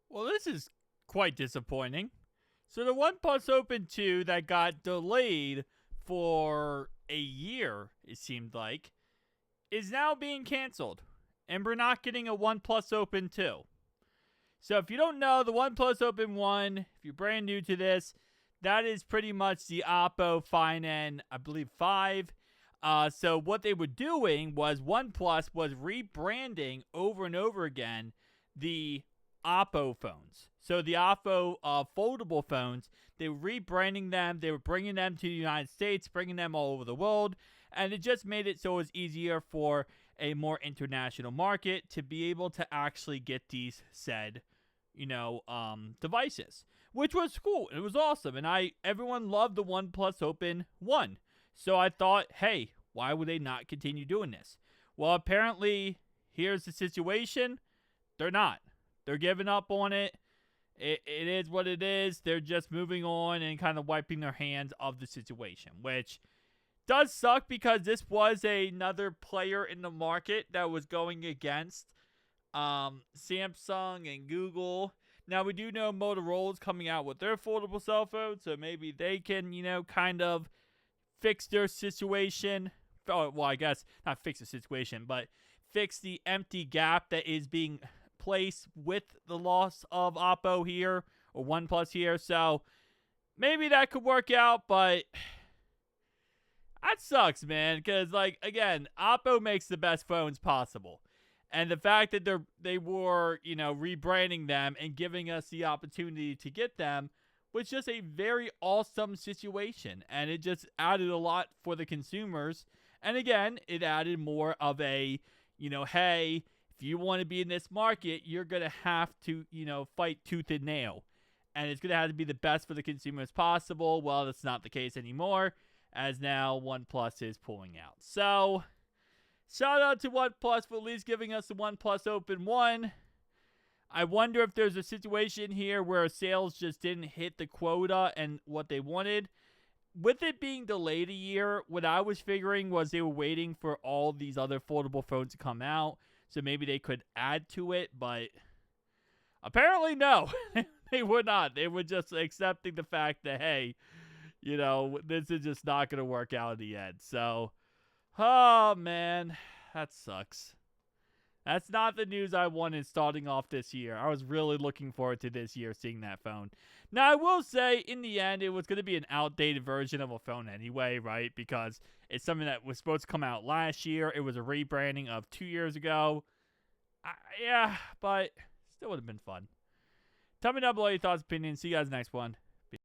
Well, this is quite disappointing. So the OnePlus Open 2 that got delayed for a year, it seemed like, is now being canceled. And we're not getting a OnePlus Open 2. So if you don't know, the OnePlus Open 1, if you're brand new to this, that is pretty much the Oppo Fine N, I believe, 5. So what they were doing was OnePlus was rebranding over and over again the Oppo phones. So the Oppo foldable phones, they were rebranding them. They were bringing them to the United States, bringing them all over the world. And it just made it so it was easier for a more international market to be able to actually get these said, devices, which was cool. It was awesome. And everyone loved the OnePlus Open 1. So I thought, hey, why would they not continue doing this? Well, apparently, here's the situation. They're not. They're giving up on it. It is what it is. They're just moving on and kind of wiping their hands of the situation, which does suck because this was another player in the market that was going against Samsung and Google. Now, we do know Motorola's coming out with their foldable cell phone, so maybe they can, kind of fix their situation. Oh, well, I guess not fix the situation, but fix the empty gap that is being placed with the loss of Oppo here or OnePlus here. So maybe that could work out, but that sucks, man. Because, again, Oppo makes the best phones possible. And the fact that they were, rebranding them and giving us the opportunity to get them was just a very awesome situation. And it just added a lot for the consumers. And again, it added more of a, hey, if you want to be in this market, you're going to have to, fight tooth and nail. And it's going to have to be the best for the consumers possible. Well, that's not the case anymore, as now OnePlus is pulling out. So, shout out to OnePlus for at least giving us the OnePlus Open 1. I wonder if there's a situation here where sales just didn't hit the quota and what they wanted. With it being delayed a year, what I was figuring was they were waiting for all these other foldable phones to come out, so maybe they could add to it, but apparently no. They were not. They were just accepting the fact that, hey, this is just not going to work out in the end. So, oh, man, that sucks. That's not the news I wanted starting off this year. I was really looking forward to this year seeing that phone. Now, I will say, in the end, it was going to be an outdated version of a phone anyway, right? Because it's something that was supposed to come out last year. It was a rebranding of 2 years ago. Yeah, but still would have been fun. Tell me down below your thoughts, opinions. See you guys next one.